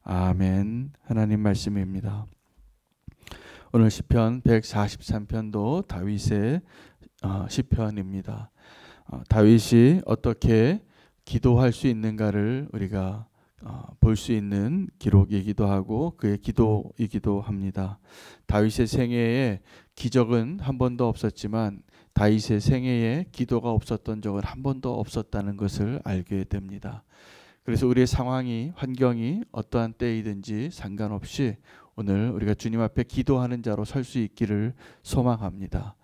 아멘. 하나님 말씀입니다. 오늘 시편 143편도 다윗의 시편입니다. 다윗이 어떻게 기도할 수 있는가를 우리가 볼 수 있는 기록이기도 하고 그의 기도이기도 합니다. 다윗의 생애에 기적은 한 번도 없었지만 다윗의 생애에 기도가 없었던 적은 한 번도 없었다는 것을 알게 됩니다. 그래서 우리의 상황이, 환경이 어떠한 때이든지 상관없이 오늘 우리가 주님 앞에 기도하는 자로 설 수 있기를 소망합니다.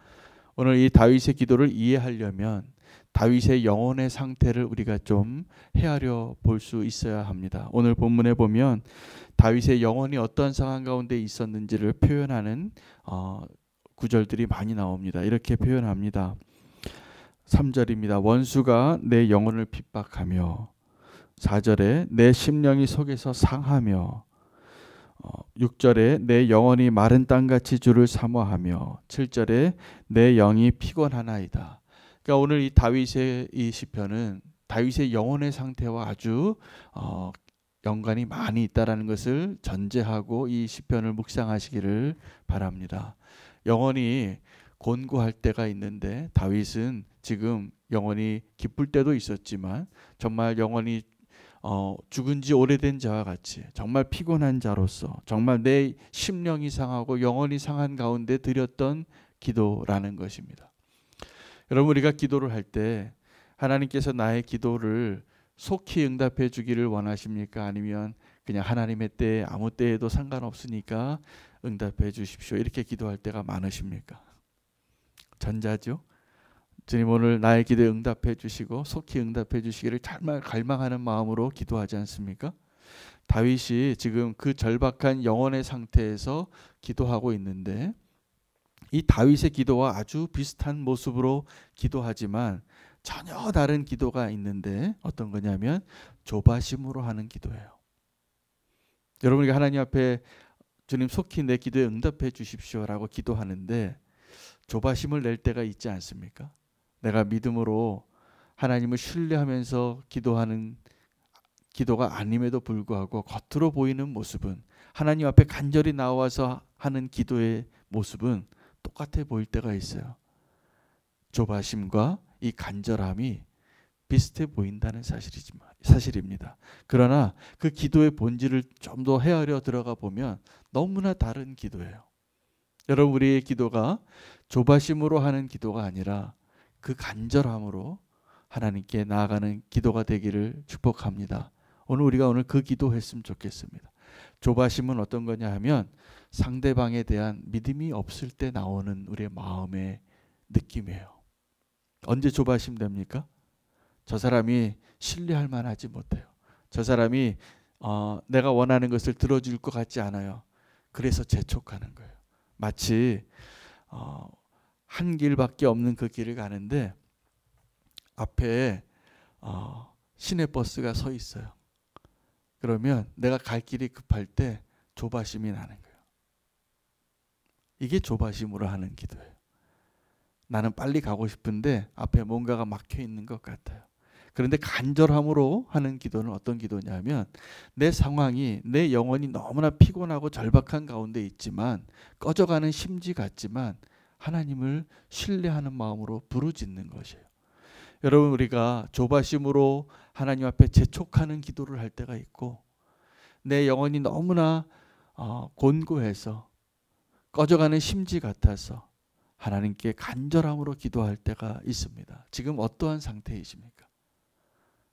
오늘 이 다윗의 기도를 이해하려면 다윗의 영혼의 상태를 우리가 좀 헤아려 볼 수 있어야 합니다. 오늘 본문에 보면 다윗의 영혼이 어떤 상황 가운데 있었는지를 표현하는 구절들이 많이 나옵니다. 이렇게 표현합니다. 3절입니다. 원수가 내 영혼을 핍박하며, 4절에 내 심령이 속에서 상하며, 6절에 내 영혼이 마른 땅같이 주를 사모하며, 7절에 내 영이 피곤하나이다. 그러니까 오늘 이 다윗의 이 시편은 다윗의 영혼의 상태와 아주 연관이 많이 있다라는 것을 전제하고 이 시편을 묵상하시기를 바랍니다. 영혼이 곤고할 때가 있는데 다윗은 지금 영혼이 기쁠 때도 있었지만 정말 영혼이 죽은 지 오래된 자와 같이 정말 피곤한 자로서 정말 내 심령이 상하고 영혼이 상한 가운데 드렸던 기도라는 것입니다. 여러분, 우리가 기도를 할 때 하나님께서 나의 기도를 속히 응답해 주기를 원하십니까? 아니면 그냥 하나님의 때에 아무 때에도 상관없으니까 응답해 주십시오, 이렇게 기도할 때가 많으십니까? 전자죠. 주님, 오늘 나의 기도에 응답해 주시고 속히 응답해 주시기를 정말 갈망하는 마음으로 기도하지 않습니까? 다윗이 지금 그 절박한 영혼의 상태에서 기도하고 있는데 이 다윗의 기도와 아주 비슷한 모습으로 기도하지만 전혀 다른 기도가 있는데 어떤 거냐면 조바심으로 하는 기도예요. 여러분, 우리가 하나님 앞에 주님 속히 내 기도에 응답해 주십시오라고 기도하는데 조바심을 낼 때가 있지 않습니까? 내가 믿음으로 하나님을 신뢰하면서 기도하는 기도가 아님에도 불구하고 겉으로 보이는 모습은, 하나님 앞에 간절히 나와서 하는 기도의 모습은 똑같아 보일 때가 있어요. 조바심과 이 간절함이 비슷해 보인다는 사실입니다. 그러나 그 기도의 본질을 좀 더 헤아려 들어가 보면 너무나 다른 기도예요. 여러분, 우리의 기도가 조바심으로 하는 기도가 아니라 그 간절함으로 하나님께 나아가는 기도가 되기를 축복합니다. 우리가 그 기도했으면 좋겠습니다. 조바심은 어떤 거냐 하면 상대방에 대한 믿음이 없을 때 나오는 우리의 마음의 느낌이에요. 언제 조바심 됩니까? 저 사람이 신뢰할 만하지 못해요. 저 사람이 내가 원하는 것을 들어줄 것 같지 않아요. 그래서 재촉하는 거예요. 마치 한 길밖에 없는 그 길을 가는데 앞에 시내버스가 서 있어요. 그러면 내가 갈 길이 급할 때 조바심이 나는 거예요. 이게 조바심으로 하는 기도예요. 나는 빨리 가고 싶은데 앞에 뭔가가 막혀 있는 것 같아요. 그런데 간절함으로 하는 기도는 어떤 기도냐면 내 상황이, 내 영혼이 너무나 피곤하고 절박한 가운데 있지만 꺼져가는 심지 같지만 하나님을 신뢰하는 마음으로 부르짖는 것이에요. 여러분, 우리가 조바심으로 하나님 앞에 재촉하는 기도를 할 때가 있고 내 영혼이 너무나 곤고해서 꺼져가는 심지 같아서 하나님께 간절함으로 기도할 때가 있습니다. 지금 어떠한 상태이십니까?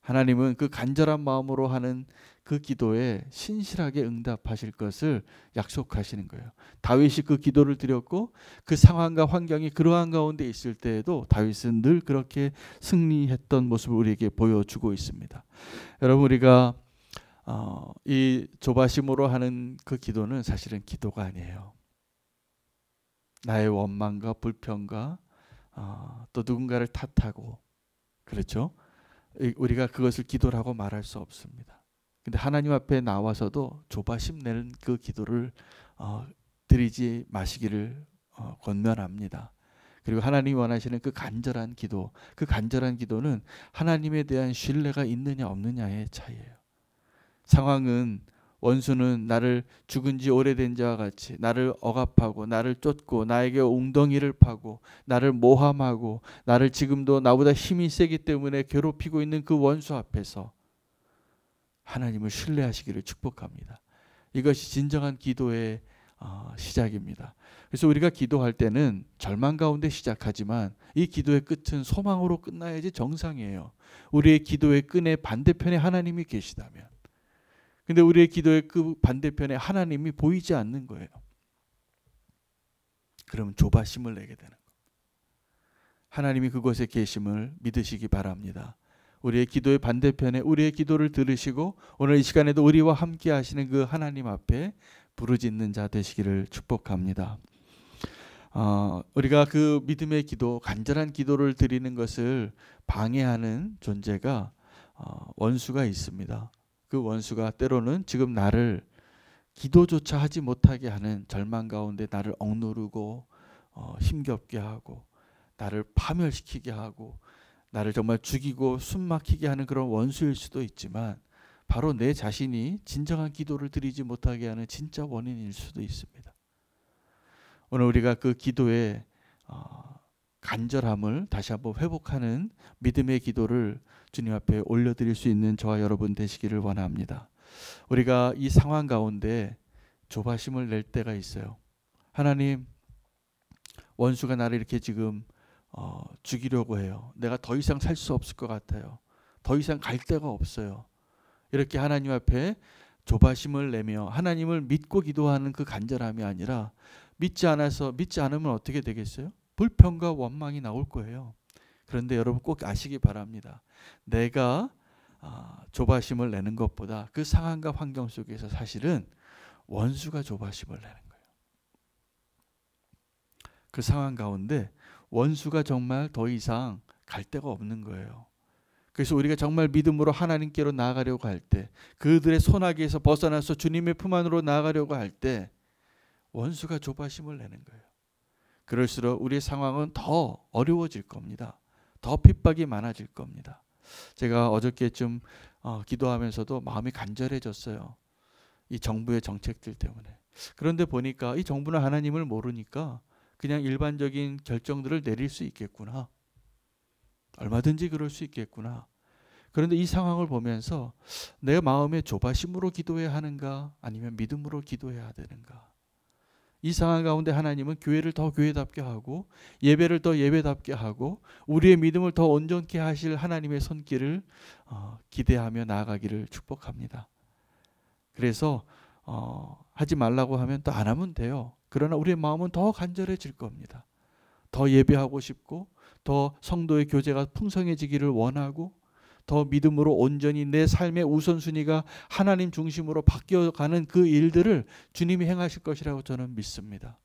하나님은 그 간절한 마음으로 하는 그 기도에 신실하게 응답하실 것을 약속하시는 거예요. 다윗이 그 기도를 드렸고 그 상황과 환경이 그러한 가운데 있을 때에도 다윗은 늘 그렇게 승리했던 모습을 우리에게 보여주고 있습니다. 여러분, 우리가 이 조바심으로 하는 그 기도는 사실은 기도가 아니에요. 나의 원망과 불평과 또 누군가를 탓하고, 그렇죠? 우리가 그것을 기도라고 말할 수 없습니다. 근데 하나님 앞에 나와서도 조바심 내는 그 기도를 드리지 마시기를 권면합니다. 그리고 하나님이 원하시는 그 간절한 기도, 그 간절한 기도는 하나님에 대한 신뢰가 있느냐 없느냐의 차이예요. 상황은 원수는 나를 죽은 지 오래된 자와 같이 나를 억압하고 나를 쫓고 나에게 웅덩이를 파고 나를 모함하고 나를 지금도 나보다 힘이 세기 때문에 괴롭히고 있는 그 원수 앞에서 하나님을 신뢰하시기를 축복합니다. 이것이 진정한 기도의 시작입니다. 그래서 우리가 기도할 때는 절망 가운데 시작하지만 이 기도의 끝은 소망으로 끝나야지 정상이에요. 우리의 기도의 끈의 반대편에 하나님이 계시다면. 근데 우리의 기도의 그 반대편에 하나님이 보이지 않는 거예요. 그러면 조바심을 내게 되는 거예요. 하나님이 그곳에 계심을 믿으시기 바랍니다. 우리의 기도의 반대편에 우리의 기도를 들으시고 오늘 이 시간에도 우리와 함께 하시는 그 하나님 앞에 부르짖는 자 되시기를 축복합니다. 우리가 그 믿음의 기도, 간절한 기도를 드리는 것을 방해하는 존재가 원수가 있습니다. 그 원수가 때로는 지금 나를 기도조차 하지 못하게 하는 절망 가운데 나를 억누르고 힘겹게 하고 나를 파멸시키게 하고 나를 정말 죽이고 숨막히게 하는 그런 원수일 수도 있지만 바로 내 자신이 진정한 기도를 드리지 못하게 하는 진짜 원인일 수도 있습니다. 오늘 우리가 그 기도의 간절함을 다시 한번 회복하는 믿음의 기도를 주님 앞에 올려드릴 수 있는 저와 여러분 되시기를 원합니다. 우리가 이 상황 가운데 조바심을 낼 때가 있어요. 하나님, 원수가 나를 이렇게 지금 죽이려고 해요. 내가 더 이상 살 수 없을 것 같아요. 더 이상 갈 데가 없어요. 이렇게 하나님 앞에 조바심을 내며 하나님을 믿고 기도하는 그 간절함이 아니라 믿지 않으면 어떻게 되겠어요? 불평과 원망이 나올 거예요. 그런데 여러분 꼭 아시기 바랍니다. 내가 조바심을 내는 것보다 그 상황과 환경 속에서 사실은 원수가 조바심을 내는 거예요. 그 상황 가운데 원수가 정말 더 이상 갈 데가 없는 거예요. 그래서 우리가 정말 믿음으로 하나님께로 나아가려고 할 때, 그들의 손아귀에서 벗어나서 주님의 품 안으로 나아가려고 할 때 원수가 조바심을 내는 거예요. 그럴수록 우리의 상황은 더 어려워질 겁니다. 더 핍박이 많아질 겁니다. 제가 어저께쯤 기도하면서도 마음이 간절해졌어요. 이 정부의 정책들 때문에. 그런데 보니까 이 정부는 하나님을 모르니까 그냥 일반적인 결정들을 내릴 수 있겠구나. 얼마든지 그럴 수 있겠구나. 그런데 이 상황을 보면서 내 마음에 조바심으로 기도해야 하는가 아니면 믿음으로 기도해야 되는가. 이 상황 가운데 하나님은 교회를 더 교회답게 하고 예배를 더 예배답게 하고 우리의 믿음을 더 온전케 하실 하나님의 손길을 기대하며 나아가기를 축복합니다. 그래서 하지 말라고 하면 또 안 하면 돼요. 그러나 우리의 마음은 더 간절해질 겁니다. 더 예배하고 싶고 더 성도의 교제가 풍성해지기를 원하고 더 믿음으로 온전히 내 삶의 우선순위가 하나님 중심으로 바뀌어가는 그 일들을 주님이 행하실 것이라고 저는 믿습니다.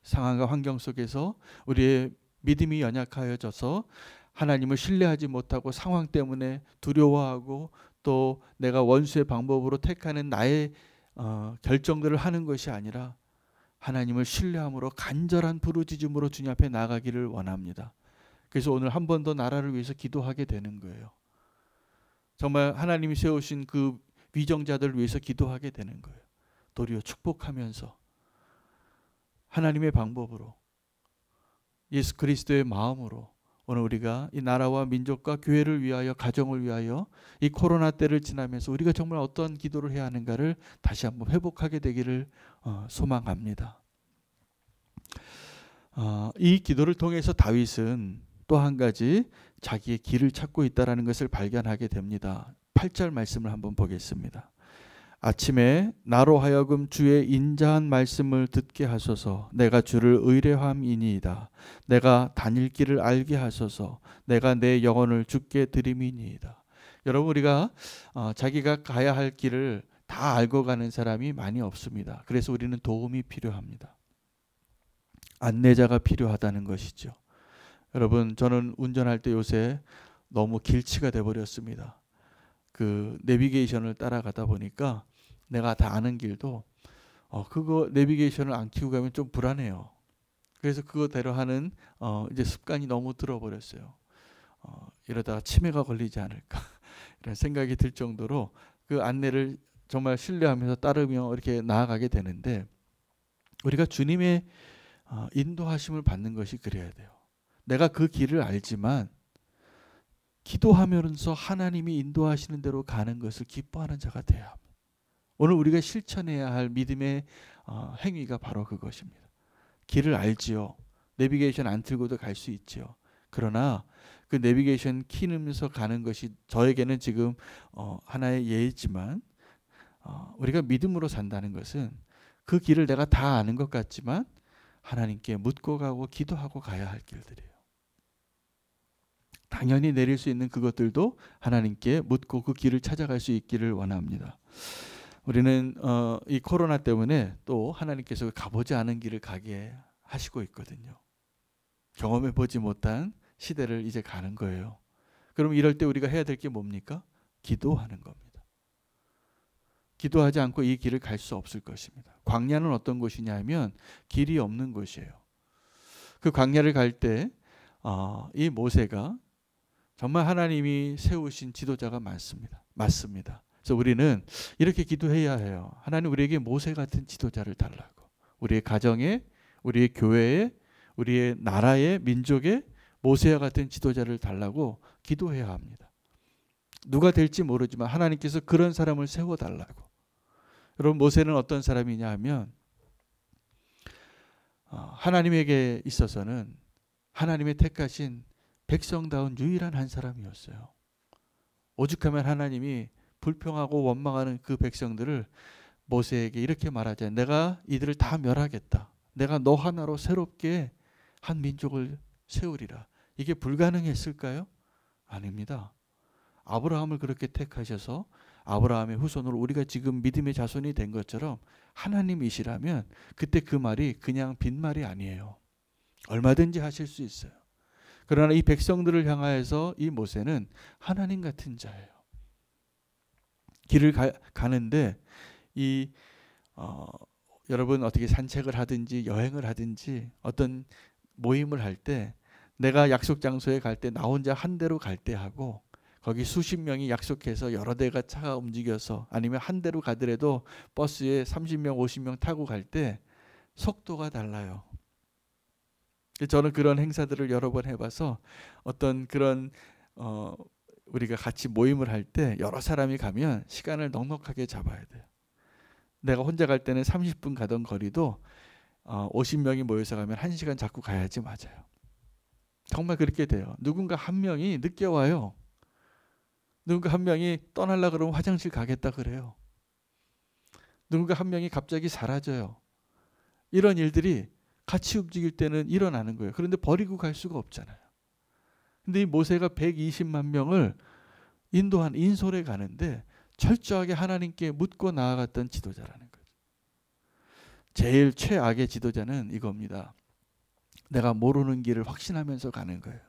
상황과 환경 속에서 우리의 믿음이 연약하여져서 하나님을 신뢰하지 못하고 상황 때문에 두려워하고 또 내가 원수의 방법으로 택하는 나의 결정들을 하는 것이 아니라 하나님을 신뢰함으로 간절한 부르짖음으로 주님 앞에 나가기를 원합니다. 그래서 오늘 한 번 더 나라를 위해서 기도하게 되는 거예요. 정말 하나님이 세우신 그 위정자들을 위해서 기도하게 되는 거예요. 도리어 축복하면서 하나님의 방법으로 예수 그리스도의 마음으로 오늘 우리가 이 나라와 민족과 교회를 위하여 가정을 위하여 이 코로나 때를 지나면서 우리가 정말 어떤 기도를 해야 하는가를 다시 한번 회복하게 되기를 소망합니다. 이 기도를 통해서 다윗은 또 한 가지 자기의 길을 찾고 있다는 것을 발견하게 됩니다. 8절 말씀을 한번 보겠습니다. 아침에 나로 하여금 주의 인자한 말씀을 듣게 하소서. 내가 주를 의뢰함이니이다. 내가 다닐 길을 알게 하소서. 내가 내 영혼을 주께 드림이니이다. 여러분 우리가 자기가 가야 할 길을 다 알고 가는 사람이 많이 없습니다. 그래서 우리는 도움이 필요합니다. 안내자가 필요하다는 것이죠. 여러분 저는 운전할 때 요새 너무 길치가 돼버렸습니다. 그 내비게이션을 따라가다 보니까 내가 다 아는 길도 그거 내비게이션을 안 켜고 가면 좀 불안해요. 그래서 그거대로 하는 이제 습관이 너무 들어버렸어요. 이러다가 치매가 걸리지 않을까 이런 생각이 들 정도로 그 안내를 정말 신뢰하면서 따르며 이렇게 나아가게 되는데, 우리가 주님의 인도하심을 받는 것이 그래야 돼요. 내가 그 길을 알지만 기도하면서 하나님이 인도하시는 대로 가는 것을 기뻐하는 자가 되어야 합니다. 오늘 우리가 실천해야 할 믿음의 행위가 바로 그것입니다. 길을 알지요. 내비게이션 안 틀고도 갈 수 있지요. 그러나 그 내비게이션 키면서 가는 것이 저에게는 지금 하나의 예지만, 우리가 믿음으로 산다는 것은 그 길을 내가 다 아는 것 같지만 하나님께 묻고 가고 기도하고 가야 할 길들이에요. 당연히 내릴 수 있는 그것들도 하나님께 묻고 그 길을 찾아갈 수 있기를 원합니다. 우리는 이 코로나 때문에 또 하나님께서 가보지 않은 길을 가게 하시고 있거든요. 경험해 보지 못한 시대를 이제 가는 거예요. 그럼 이럴 때 우리가 해야 될 게 뭡니까? 기도하는 겁니다. 기도하지 않고 이 길을 갈 수 없을 것입니다. 광야는 어떤 곳이냐 하면 길이 없는 곳이에요. 그 광야를 갈 때 이 모세가 정말 하나님이 세우신 지도자가 맞습니다. 그래서 우리는 이렇게 기도해야 해요. 하나님, 우리에게 모세 같은 지도자를 달라고. 우리의 가정에, 우리의 교회에, 우리의 나라의, 민족에 모세와 같은 지도자를 달라고 기도해야 합니다. 누가 될지 모르지만 하나님께서 그런 사람을 세워달라고. 여러분, 모세는 어떤 사람이냐 하면 하나님에게 있어서는 하나님의 택하신 백성다운 유일한 한 사람이었어요. 오죽하면 하나님이 불평하고 원망하는 그 백성들을 모세에게 이렇게 말하자. 내가 이들을 다 멸하겠다. 내가 너 하나로 새롭게 한 민족을 세우리라. 이게 불가능했을까요? 아닙니다. 아브라함을 그렇게 택하셔서 아브라함의 후손으로 우리가 지금 믿음의 자손이 된 것처럼 하나님이시라면 그때 그 말이 그냥 빈말이 아니에요. 얼마든지 하실 수 있어요. 그러나 이 백성들을 향하여서 이 모세는 하나님 같은 자예요. 길을 가는데 여러분 어떻게 산책을 하든지 여행을 하든지 어떤 모임을 할 때 내가 약속 장소에 갈 때 나 혼자 한 대로 갈 때 하고 거기 수십 명이 약속해서 여러 대가 차가 움직여서 아니면 한 대로 가더라도 버스에 30명 50명 타고 갈 때 속도가 달라요. 저는 그런 행사들을 여러 번 해봐서 어떤 그런 우리가 같이 모임을 할 때 여러 사람이 가면 시간을 넉넉하게 잡아야 돼요. 내가 혼자 갈 때는 30분 가던 거리도 50명이 모여서 가면 1시간 잡고 가야지 맞아요. 정말 그렇게 돼요. 누군가 한 명이 늦게 와요. 누군가 한 명이 떠나려고 그러면 화장실 가겠다 그래요. 누군가 한 명이 갑자기 사라져요. 이런 일들이 같이 움직일 때는 일어나는 거예요. 그런데 버리고 갈 수가 없잖아요. 근데 이 모세가 120만 명을 인도한 인솔에 가는데 철저하게 하나님께 묻고 나아갔던 지도자라는 거죠. 제일 최악의 지도자는 이겁니다. 내가 모르는 길을 확신하면서 가는 거예요.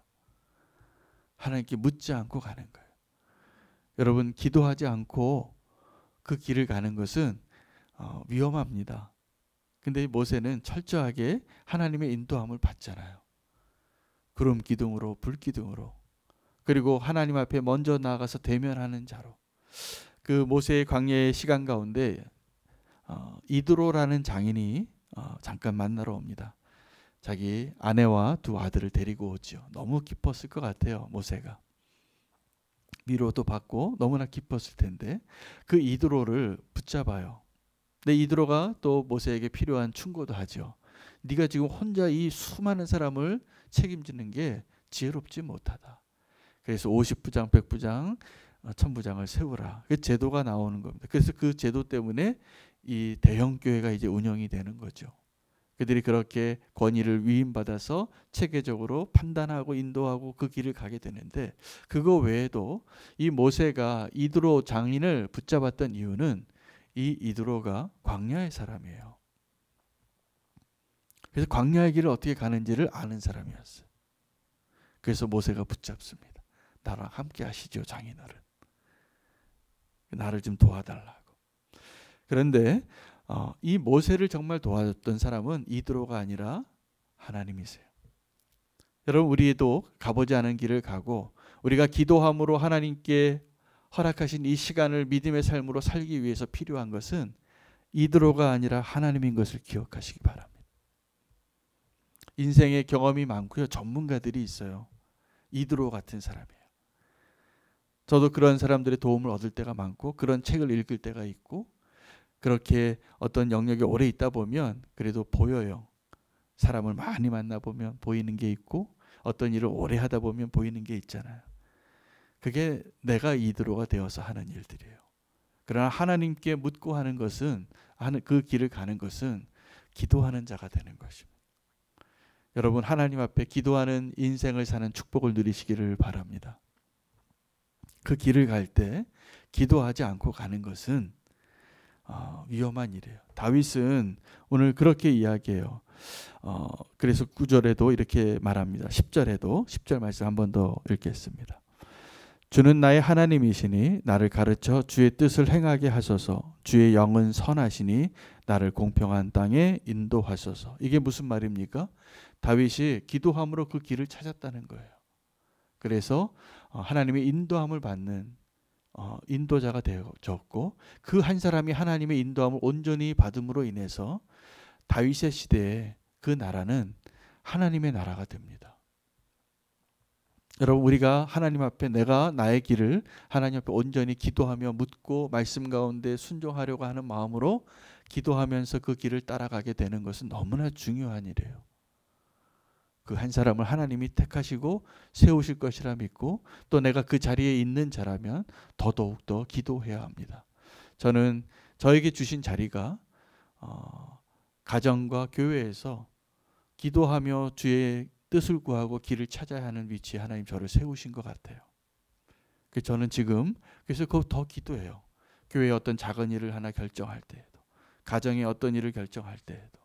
하나님께 묻지 않고 가는 거예요. 여러분, 기도하지 않고 그 길을 가는 것은 위험합니다. 근데 모세는 철저하게 하나님의 인도함을 받잖아요. 구름 기둥으로, 불 기둥으로, 그리고 하나님 앞에 먼저 나아가서 대면하는 자로. 그 모세의 광야의 시간 가운데 이드로라는 장인이 잠깐 만나러 옵니다. 자기 아내와 두 아들을 데리고 오죠. 너무 기뻤을 것 같아요. 모세가 위로도 받고 너무나 기뻤을 텐데 그 이드로를 붙잡아요. 근데 이드로가 또 모세에게 필요한 충고도 하죠. 네가 지금 혼자 이 수많은 사람을 책임지는 게 지혜롭지 못하다. 그래서 50부장, 100부장, 1000부장을 세우라. 그 제도가 나오는 겁니다. 그래서 그 제도 때문에 이 대형 교회가 이제 운영이 되는 거죠. 그들이 그렇게 권위를 위임받아서 체계적으로 판단하고 인도하고 그 길을 가게 되는데, 그거 외에도 이 모세가 이드로 장인을 붙잡았던 이유는 이 이드로가 광야의 사람이에요. 그래서 광야의 길을 어떻게 가는지를 아는 사람이었어요. 그래서 모세가 붙잡습니다. 나랑 함께 하시죠, 장인어른. 나를 좀 도와달라고. 그런데 이 모세를 정말 도와줬던 사람은 이드로가 아니라 하나님이세요. 여러분, 우리도 가보지 않은 길을 가고 우리가 기도함으로 하나님께 허락하신 이 시간을 믿음의 삶으로 살기 위해서 필요한 것은 이드로가 아니라 하나님인 것을 기억하시기 바랍니다. 인생의 경험이 많고요. 전문가들이 있어요. 이드로 같은 사람이에요. 저도 그런 사람들의 도움을 얻을 때가 많고 그런 책을 읽을 때가 있고 그렇게 어떤 영역에 오래 있다 보면 그래도 보여요. 사람을 많이 만나보면 보이는 게 있고 어떤 일을 오래 하다 보면 보이는 게 있잖아요. 그게 내가 이드로가 되어서 하는 일들이에요. 그러나 하나님께 묻고 하는 것은 그 길을 가는 것은 기도하는 자가 되는 것입니다. 여러분 하나님 앞에 기도하는 인생을 사는 축복을 누리시기를 바랍니다. 그 길을 갈 때 기도하지 않고 가는 것은 위험한 일이에요. 다윗은 오늘 그렇게 이야기해요. 그래서 9절에도 이렇게 말합니다. 10절에도 10절 말씀 한 번 더 읽겠습니다. 주는 나의 하나님이시니 나를 가르쳐 주의 뜻을 행하게 하소서. 주의 영은 선하시니 나를 공평한 땅에 인도하소서. 이게 무슨 말입니까? 다윗이 기도함으로 그 길을 찾았다는 거예요. 그래서 하나님의 인도함을 받는 인도자가 되어졌고 그 한 사람이 하나님의 인도함을 온전히 받음으로 인해서 다윗의 시대에 그 나라는 하나님의 나라가 됩니다. 여러분 우리가 하나님 앞에 내가 나의 길을 하나님 앞에 온전히 기도하며 묻고 말씀 가운데 순종하려고 하는 마음으로 기도하면서 그 길을 따라가게 되는 것은 너무나 중요한 일이에요. 그 한 사람을 하나님이 택하시고 세우실 것이라 믿고 또 내가 그 자리에 있는 자라면 더더욱 기도해야 합니다. 저는 저에게 주신 자리가 가정과 교회에서 기도하며 주의 뜻을 구하고 길을 찾아야 하는 위치에 하나님 저를 세우신 것 같아요. 그래서 저는 지금 그래서 더 기도해요. 교회의 어떤 작은 일을 하나 결정할 때에도 가정의 어떤 일을 결정할 때에도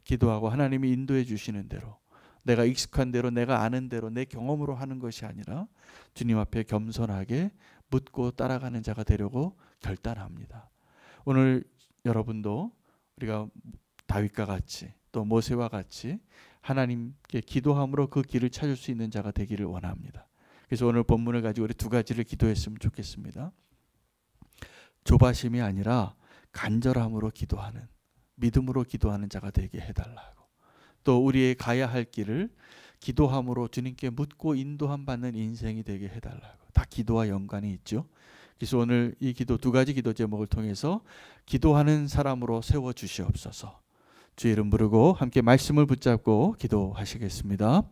기도하고 하나님이 인도해 주시는 대로 내가 익숙한 대로 내가 아는 대로 내 경험으로 하는 것이 아니라 주님 앞에 겸손하게 묻고 따라가는 자가 되려고 결단합니다. 오늘 여러분도 우리가 다윗과 같이 또 모세와 같이 하나님께 기도함으로 그 길을 찾을 수 있는 자가 되기를 원합니다. 그래서 오늘 본문을 가지고 우리 두 가지를 기도했으면 좋겠습니다. 조바심이 아니라 간절함으로 기도하는 믿음으로 기도하는 자가 되게 해달라고 또 우리의 가야 할 길을 기도함으로 주님께 묻고 인도함 받는 인생이 되게 해달라고 다 기도와 연관이 있죠. 그래서 오늘 이 기도 두 가지 기도 제목을 통해서 기도하는 사람으로 세워주시옵소서. 주의 이름 부르고 함께 말씀을 붙잡고 기도하시겠습니다.